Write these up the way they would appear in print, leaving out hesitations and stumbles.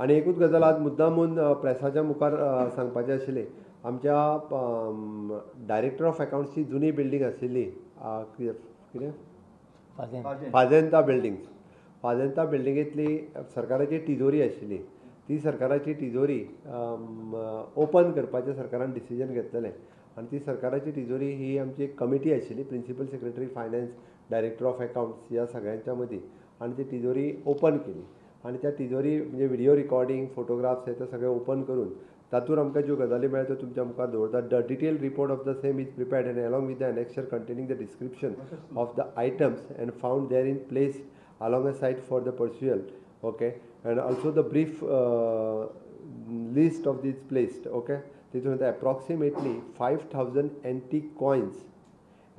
आणि एकूच गजाल आज मुद्दामून प्रेसाच्या मुखार सांगपाचें आशिल्लें. आमच्या डायरेक्टर ऑफ अकाउंट्सची जुनी बिल्डींग आशिल्ली कितें फाजेंता बिल्डिंगेंतली सरकाराची तिजोरी आशिल्ली. ती सरकाराची तिजोरी ओपन करपाचें सरकारान डिसिजन घेतलेलें. आनी ती सरकाराची तिजोरी ही आमची एक कमिटी आशिल्ली, principal secretary finance, director of accounts ह्या सगळ्यांच्या मदीं. आनी ती तिजोरी ओपन केली. आनी त्या तिजोरी म्हणजे व्हिडिओ रिकॉर्डिंग, फोटोग्राफ्स हे सगळें ओपन करून तातूंत आमकां ज्यो गजाली मेळ्ळ्यो त्यो तुमच्या मुखार दवरता. The detail report of the same is prepared end along with the annexure containing the description of the items end found there in place along a site for the pursual, okay, and also the brief list of these placed, okay. This was approximately 5,000 antique coins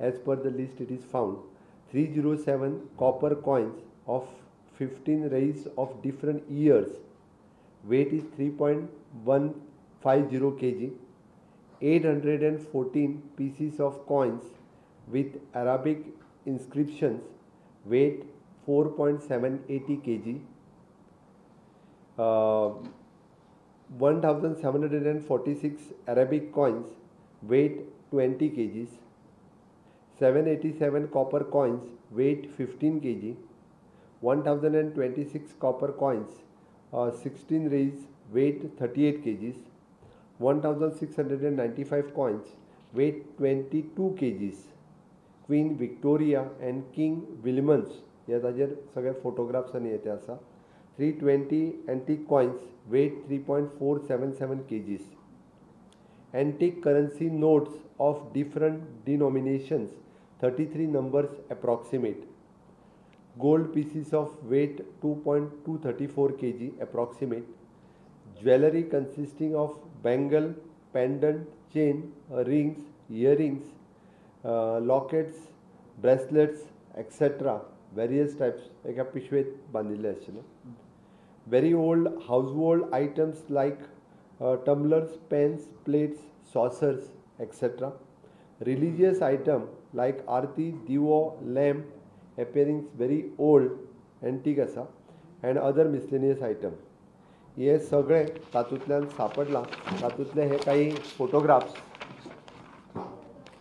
as per the list it is found. 307 copper coins of 15 reis of different years, weight is 3.150 kg. 814 pieces of coins with Arabic inscriptions, weight 4.780 kg. 1746 Arabic coins, weight 20 kg. 787 copper coins, weight 15 kg. 1026 copper coins, 16 reis, weight 38 kg. 1695 coins, weight 22 kg. Queen Victoria and King Williams ह्या ताजेर सगळे photographs आनी येते आसा. 320 antique coins, weight 3.477 kgs. Antique currency notes of different denominations, 33 numbers approximate. Gold pieces of weight 2.234 kg approximate. Jewelry consisting of bangle, pendant, chain, rings, earrings, lockets, bracelets, etc. various types एका पिशवेत बांदिल्ले आशिल्ले. Very old household items like tumblers, pans, plates, saucers, etc. Religious item like arti, divo, lamp, appearing very old, antique asa, and other miscellaneous item. हे सगळे तातूंतल्यान सापडला. तातूंतले हे काही फोटोग्राफ्स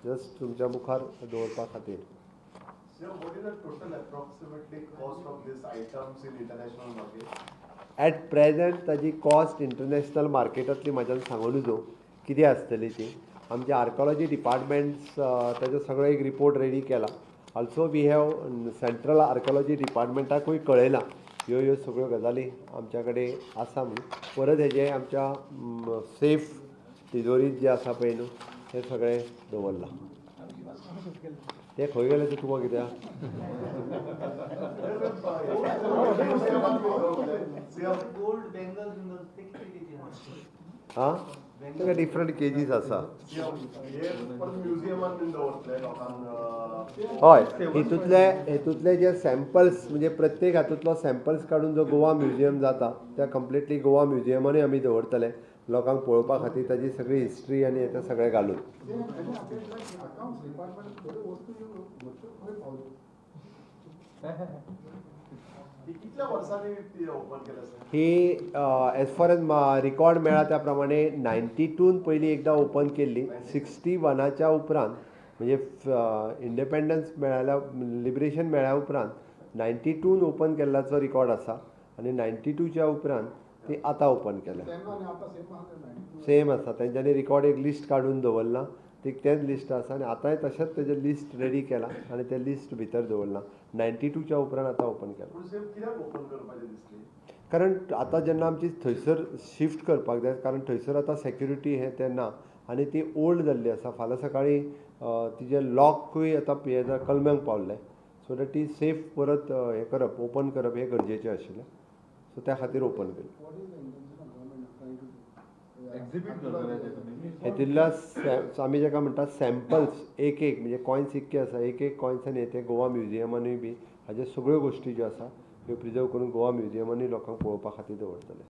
जस्ट तुमच्या मुखार दवरपा खातीर. So what is the total approximately cost of these items in international market? At present ताजी कॉस्ट इंटरनॅशनल मार्केटांतली म्हाज्यान सांगूं नजो कितें आसतली ती. आमचे आर्कोलॉजी डिपार्टमेंट्स ताजो सगळो एक रिपोर्ट रेडी केला. Also we have central archaeology डिपार्टमेंटाकूय कळयलां ह्यो सगळ्यो गजाली आमच्या कडेन आसा म्हणून. परत हेजे आमच्या सेफ तिजोरीत जे आसा पळय न्हू हें सगळें दवरलां. ते खंय गेले ते तुका कित्याक हां तेका डिफरंट केजीस आसा. हय हेतूंतले जे सॅम्पल्स म्हणजे प्रत्येक हातूंतलो सॅम्पल्स काडून जो गोवा म्युजियम जाता त्या कंप्लिटली गोवा म्युजियमानूय आमी दवरतले लोकांक पळोवपा खातीर ताजी सगळी हिस्ट्री आनी हें सगळें घालून. ही एज फार एज रिकॉर्ड मेळ्ळा त्या प्रमाणे 92 पयलीं एकदां ओपन केल्ली. 61च्या उपरांत म्हणजे इंडिपेंडन्स मेळ्ळ्या लिबरेशन मेळ्ळ्या उपरांत 92 ओपन केल्ल्याचो रिकॉर्ड आसा. आनी 92च्या उपरांत ती आतां ओपन केल्या. सेम आसा. तेंच्यांनी रिकॉर्ड एक लिस्ट काडून दवरलां. तेच लिस्ट आसा आनी आतांय तशेंच तेजें लिस्ट रेडी केलां आनी तें लिस्ट भितर दवरलां. 92च्या उपरांत आतां ओपन केलां. कारण आतां जेन्ना आमची थंयसर शिफ्ट करपाक जाय कारण थंयसर आतां सेक्युरिटी हें तें ना आनी ती ओल्ड जाल्ली आसा. फाल्यां सकाळीं तिजें लॉकूय आतां कलम्यांक पावल्लें. सो दॅट ती सेफ परत हें करप ओपन करप हें गरजेचें आशिल्लें. सो त्या खातीर ओपन केलें. हेतूंतल्या आमी जाका म्हणटा सॅम्पल्स एक म्हणजे कॉयन्स इतके आसा एक कॉयन्सान येते गोवा म्युजियमानूय बी हाज्यो सगळ्यो गोश्टी ज्यो आसा ह्यो प्रिजर्व करून गोवा म्युजियमानूय लोकांक पळोवपा खातीर दवरतले.